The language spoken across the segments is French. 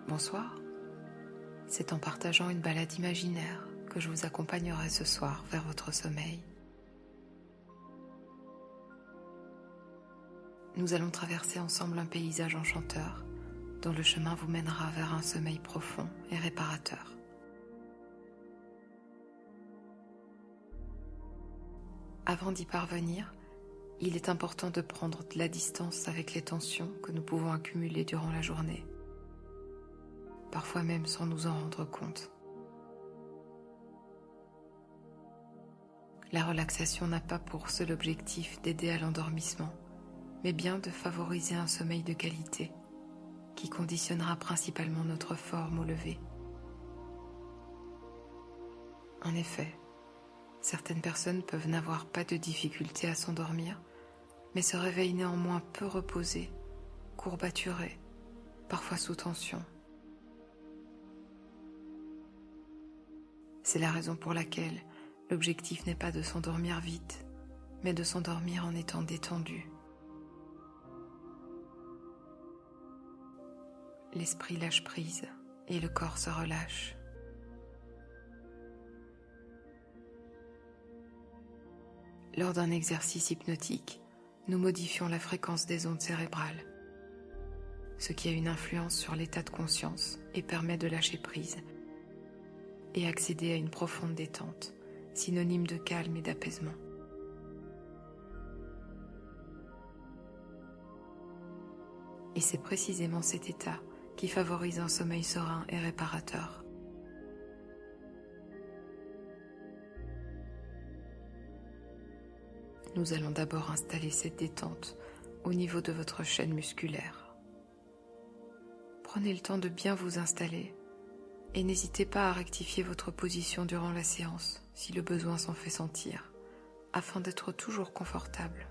Bonsoir, c'est en partageant une balade imaginaire que je vous accompagnerai ce soir vers votre sommeil. Nous allons traverser ensemble un paysage enchanteur dont le chemin vous mènera vers un sommeil profond et réparateur. Avant d'y parvenir, il est important de prendre de la distance avec les tensions que nous pouvons accumuler durant la journée, parfois même sans nous en rendre compte. La relaxation n'a pas pour seul objectif d'aider à l'endormissement, mais bien de favoriser un sommeil de qualité qui conditionnera principalement notre forme au lever. En effet, certaines personnes peuvent n'avoir pas de difficulté à s'endormir, mais se réveillent néanmoins peu reposées, courbaturées, parfois sous tension. C'est la raison pour laquelle l'objectif n'est pas de s'endormir vite, mais de s'endormir en étant détendu. L'esprit lâche prise et le corps se relâche. Lors d'un exercice hypnotique, nous modifions la fréquence des ondes cérébrales, ce qui a une influence sur l'état de conscience et permet de lâcher prise et accéder à une profonde détente, synonyme de calme et d'apaisement. Et c'est précisément cet état qui favorise un sommeil serein et réparateur. Nous allons d'abord installer cette détente au niveau de votre chaîne musculaire. Prenez le temps de bien vous installer et n'hésitez pas à rectifier votre position durant la séance si le besoin s'en fait sentir, afin d'être toujours confortable.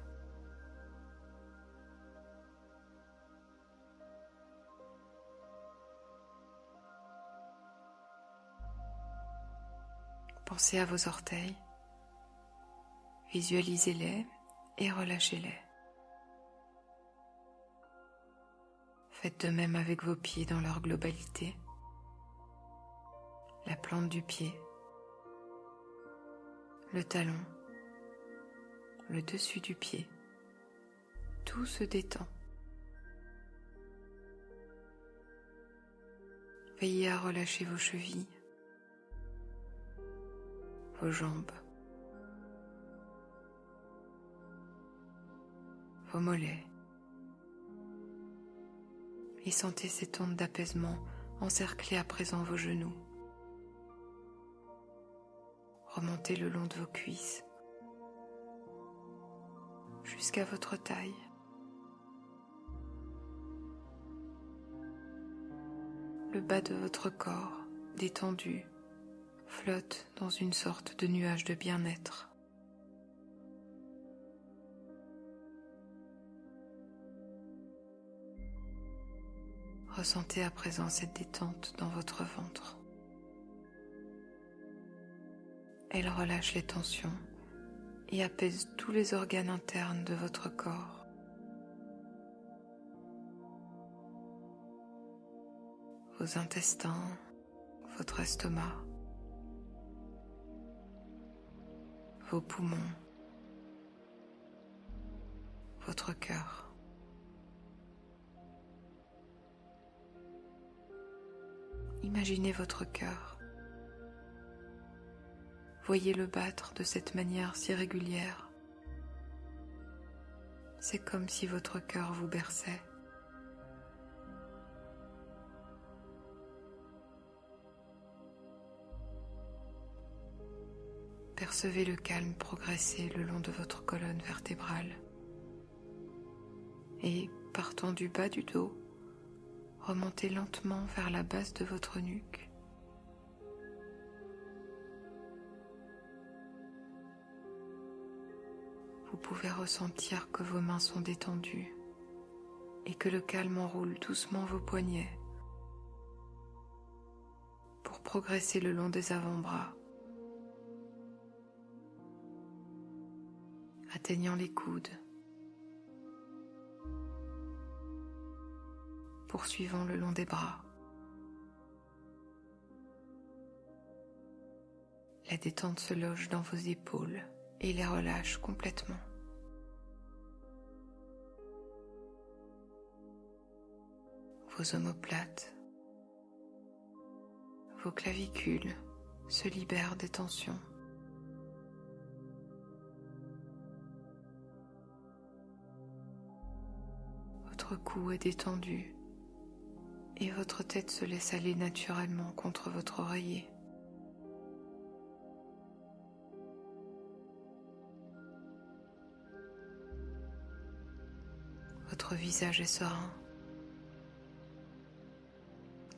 Pensez à vos orteils, visualisez-les et relâchez-les. Faites de même avec vos pieds dans leur globalité. La plante du pied, le talon, le dessus du pied, tout se détend. Veillez à relâcher vos chevilles, vos jambes, vos mollets, et sentez cette onde d'apaisement encercler à présent vos genoux. Remontez le long de vos cuisses jusqu'à votre taille. Le bas de votre corps, détendu, flotte dans une sorte de nuage de bien-être. Ressentez à présent cette détente dans votre ventre. Elle relâche les tensions et apaise tous les organes internes de votre corps. Vos intestins, votre estomac, vos poumons, votre cœur. Imaginez votre cœur. Voyez-le battre de cette manière si régulière. C'est comme si votre cœur vous berçait. Percevez le calme progresser le long de votre colonne vertébrale. Et, partant du bas du dos, remontez lentement vers la base de votre nuque. Vous pouvez ressentir que vos mains sont détendues et que le calme enroule doucement vos poignets pour progresser le long des avant-bras, atteignant les coudes, poursuivant le long des bras, La détente se loge dans vos épaules et les relâche complètement. Vos omoplates, vos clavicules se libèrent des tensions. Votre cou est détendu et votre tête se laisse aller naturellement contre votre oreiller. Votre visage est serein.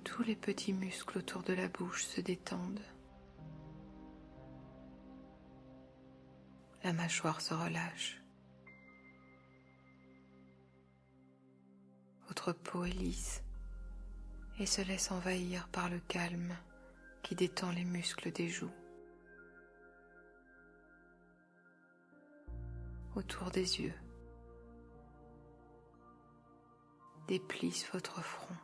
Tous les petits muscles autour de la bouche se détendent. La mâchoire se relâche. Votre peau est lisse et se laisse envahir par le calme qui détend les muscles des joues. Autour des yeux, déplisse votre front.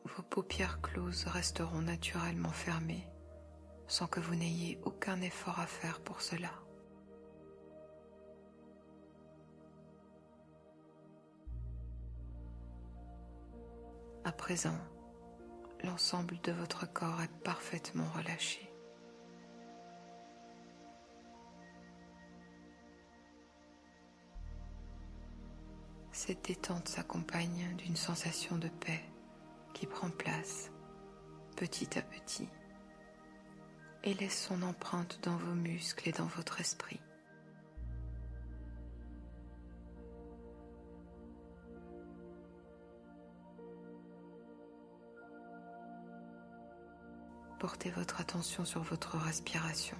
Vos paupières closes resteront naturellement fermées sans que vous n'ayez aucun effort à faire pour cela. À présent, l'ensemble de votre corps est parfaitement relâché. Cette détente s'accompagne d'une sensation de paix qui prend place petit à petit et laisse son empreinte dans vos muscles et dans votre esprit. Portez votre attention sur votre respiration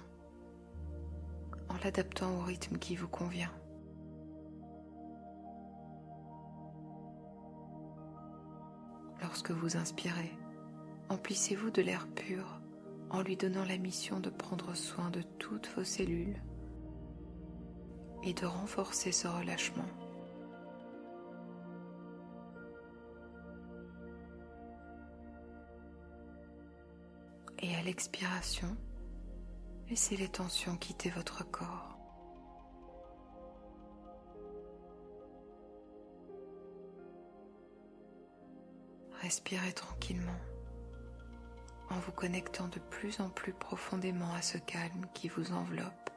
en l'adaptant au rythme qui vous convient. Lorsque vous inspirez, emplissez-vous de l'air pur en lui donnant la mission de prendre soin de toutes vos cellules et de renforcer ce relâchement. Et à l'expiration, laissez les tensions quitter votre corps. Respirez tranquillement en vous connectant de plus en plus profondément à ce calme qui vous enveloppe.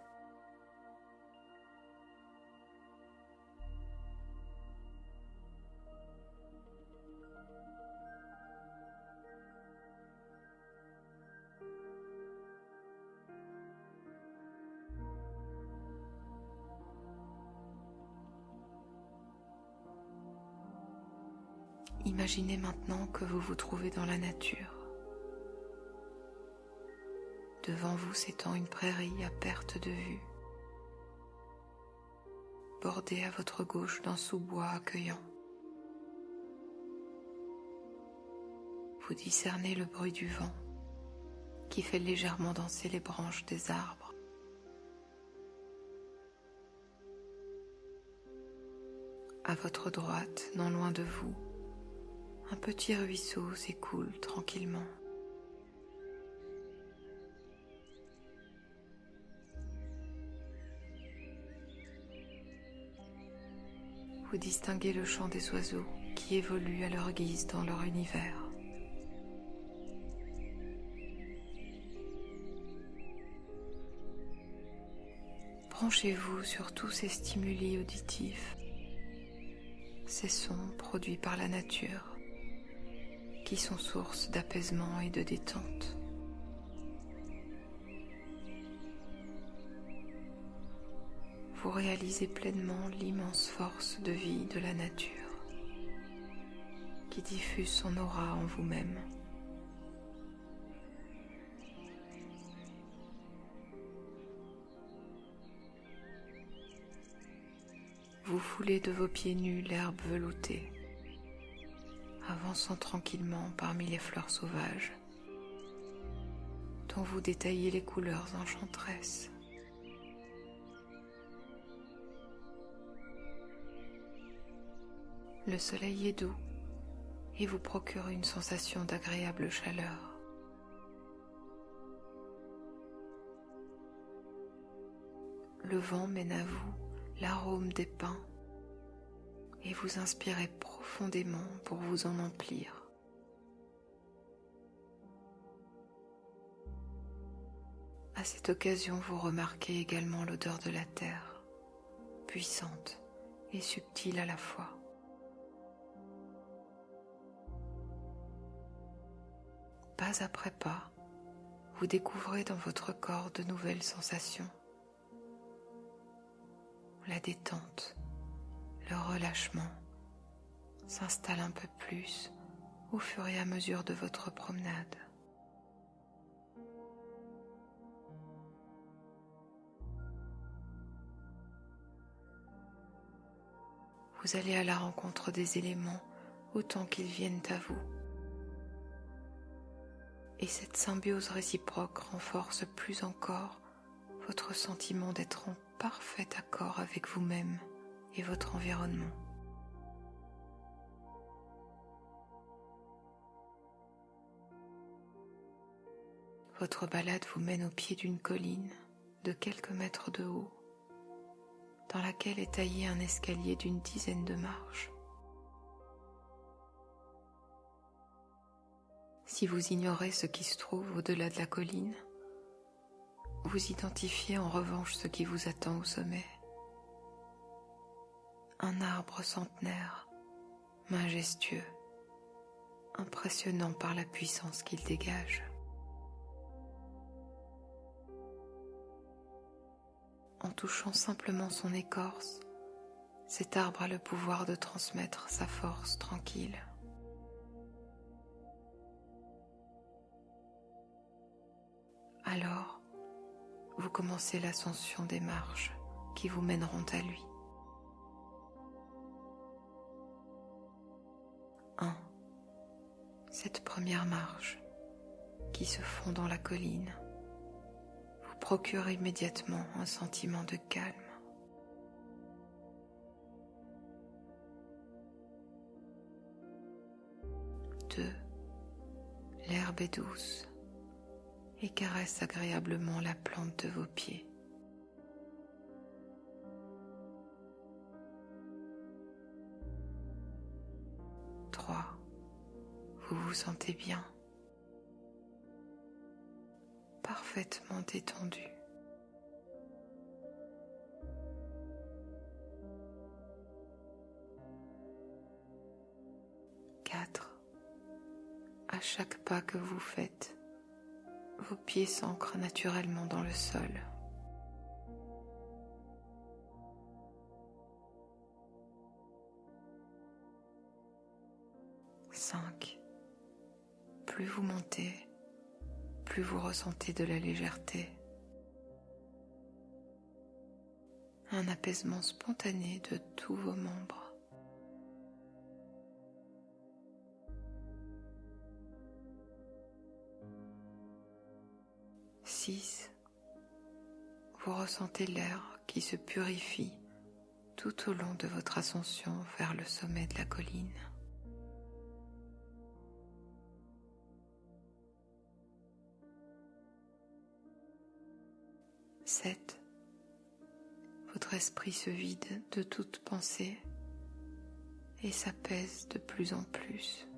Imaginez maintenant que vous vous trouvez dans la nature. Devant vous s'étend une prairie à perte de vue, bordée à votre gauche d'un sous-bois accueillant. Vous discernez le bruit du vent qui fait légèrement danser les branches des arbres. À votre droite, non loin de vous, un petit ruisseau s'écoule tranquillement. Vous distinguez le chant des oiseaux qui évoluent à leur guise dans leur univers. Branchez-vous sur tous ces stimuli auditifs, ces sons produits par la nature, qui sont source d'apaisement et de détente. Vous réalisez pleinement l'immense force de vie de la nature qui diffuse son aura en vous-même. Vous foulez de vos pieds nus l'herbe veloutée, avançant tranquillement parmi les fleurs sauvages, dont vous détaillez les couleurs enchanteresses. Le soleil est doux et vous procure une sensation d'agréable chaleur. Le vent mène à vous l'arôme des pins et vous inspirez profondément pour vous en emplir. À cette occasion, vous remarquez également l'odeur de la terre, puissante et subtile à la fois. Pas après pas, vous découvrez dans votre corps de nouvelles sensations. La détente, le relâchement s'installe un peu plus au fur et à mesure de votre promenade. Vous allez à la rencontre des éléments autant qu'ils viennent à vous. Et cette symbiose réciproque renforce plus encore votre sentiment d'être en parfait accord avec vous-même et votre environnement. Votre balade vous mène au pied d'une colline de quelques mètres de haut, dans laquelle est taillé un escalier d'une dizaine de marches. Si vous ignorez ce qui se trouve au-delà de la colline, vous identifiez en revanche ce qui vous attend au sommet. Un arbre centenaire, majestueux, impressionnant par la puissance qu'il dégage. En touchant simplement son écorce, cet arbre a le pouvoir de transmettre sa force tranquille. Alors, vous commencez l'ascension des marches qui vous mèneront à lui. 1. Cette première marche qui se fond dans la colline vous procure immédiatement un sentiment de calme. 2. L'herbe est douce et caresse agréablement la plante de vos pieds. 3. Vous vous sentez bien, parfaitement détendu. 4. À chaque pas que vous faites, vos pieds s'ancrent naturellement dans le sol. 5. Plus vous montez, plus vous ressentez de la légèreté. Un apaisement spontané de tous vos membres. 6. Vous ressentez l'air qui se purifie tout au long de votre ascension vers le sommet de la colline. 7. Votre esprit se vide de toute pensée et s'apaise de plus en plus.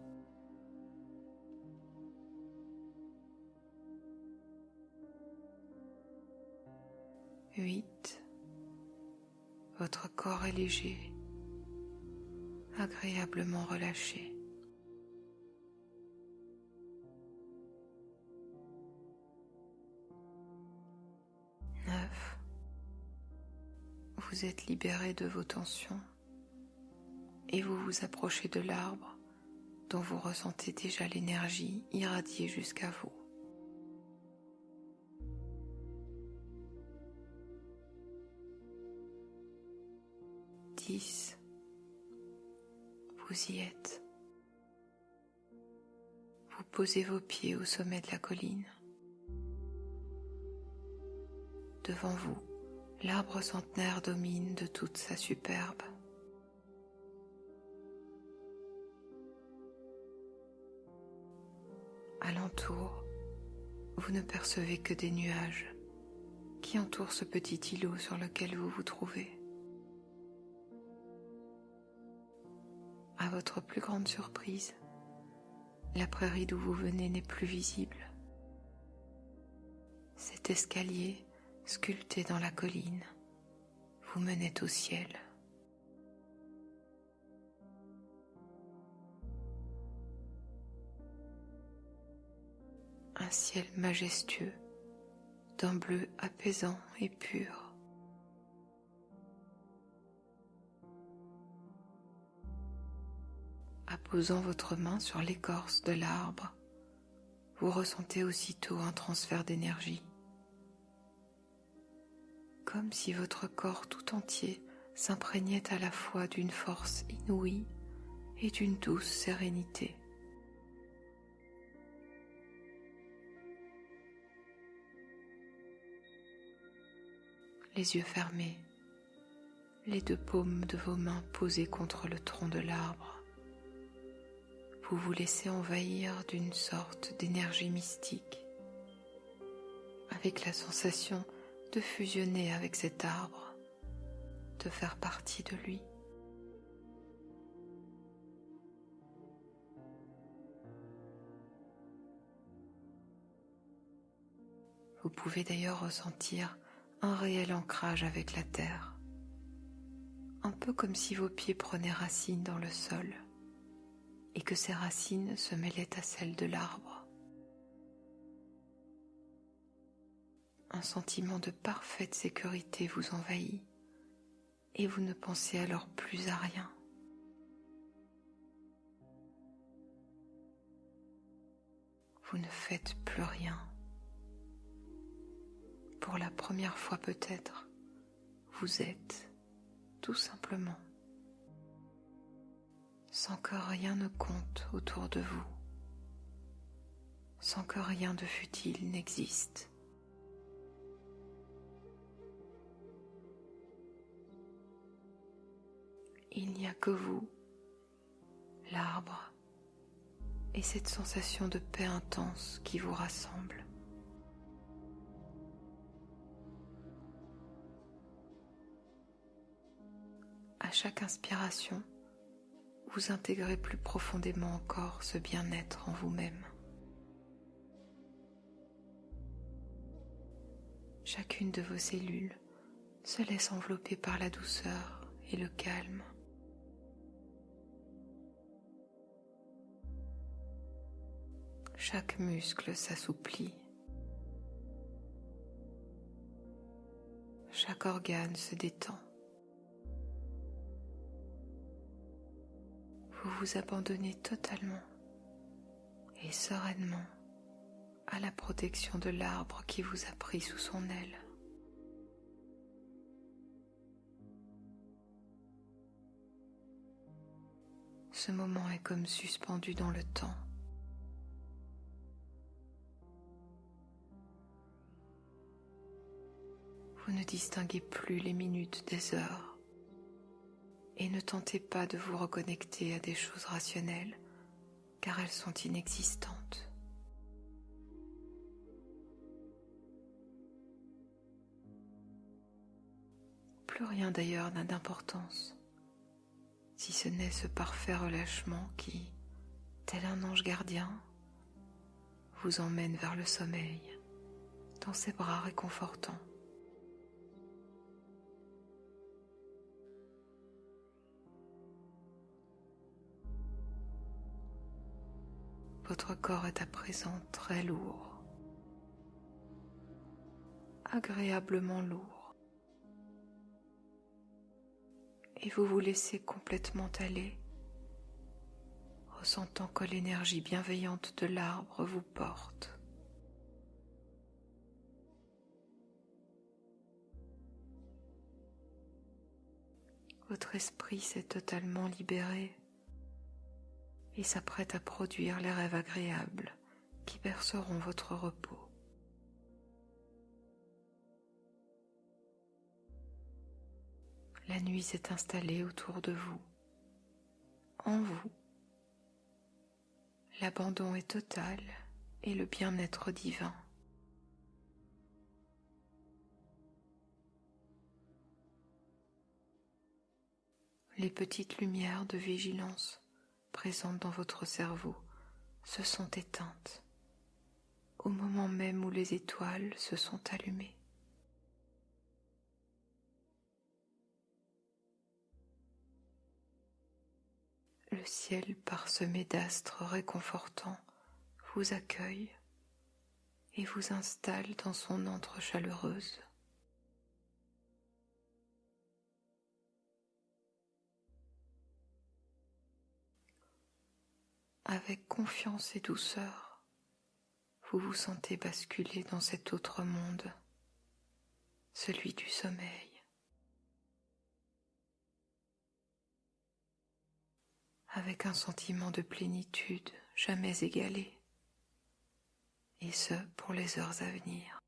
8. Votre corps est léger, agréablement relâché. 9. Vous êtes libéré de vos tensions et vous vous approchez de l'arbre dont vous ressentez déjà l'énergie irradier jusqu'à vous. 10. Vous y êtes. Vous posez vos pieds au sommet de la colline. Devant vous, l'arbre centenaire domine de toute sa superbe. Alentour, vous ne percevez que des nuages qui entourent ce petit îlot sur lequel vous vous trouvez. À votre plus grande surprise, la prairie d'où vous venez n'est plus visible. Cet escalier, sculpté dans la colline, vous menait au ciel. Un ciel majestueux, d'un bleu apaisant et pur. Apposant votre main sur l'écorce de l'arbre, vous ressentez aussitôt un transfert d'énergie, comme si votre corps tout entier s'imprégnait à la fois d'une force inouïe et d'une douce sérénité. Les yeux fermés, les deux paumes de vos mains posées contre le tronc de l'arbre, vous vous laissez envahir d'une sorte d'énergie mystique, avec la sensation de fusionner avec cet arbre, de faire partie de lui. Vous pouvez d'ailleurs ressentir un réel ancrage avec la terre, un peu comme si vos pieds prenaient racine dans le sol et que ces racines se mêlaient à celles de l'arbre. Un sentiment de parfaite sécurité vous envahit et vous ne pensez alors plus à rien. Vous ne faites plus rien. Pour la première fois peut-être, vous êtes tout simplement, sans que rien ne compte autour de vous, sans que rien de futile n'existe. Il n'y a que vous, l'arbre, et cette sensation de paix intense qui vous rassemble. À chaque inspiration, vous intégrez plus profondément encore ce bien-être en vous-même. Chacune de vos cellules se laisse envelopper par la douceur et le calme. Chaque muscle s'assouplit. Chaque organe se détend. Vous vous abandonnez totalement et sereinement à la protection de l'arbre qui vous a pris sous son aile. Ce moment est comme suspendu dans le temps. Vous ne distinguez plus les minutes des heures et ne tentez pas de vous reconnecter à des choses rationnelles car elles sont inexistantes. Plus rien d'ailleurs n'a d'importance, si ce n'est ce parfait relâchement qui, tel un ange gardien, vous emmène vers le sommeil, dans ses bras réconfortants. Votre corps est à présent très lourd, agréablement lourd, et vous vous laissez complètement aller, ressentant que l'énergie bienveillante de l'arbre vous porte. Votre esprit s'est totalement libéré et s'apprête à produire les rêves agréables qui berceront votre repos. La nuit s'est installée autour de vous, en vous. L'abandon est total et le bien-être divin. Les petites lumières de vigilance présentes dans votre cerveau se sont éteintes au moment même où les étoiles se sont allumées. Le ciel parsemé d'astres réconfortants vous accueille et vous installe dans son antre chaleureuse. Avec confiance et douceur, vous vous sentez basculer dans cet autre monde, celui du sommeil. Avec un sentiment de plénitude jamais égalé, et ce pour les heures à venir.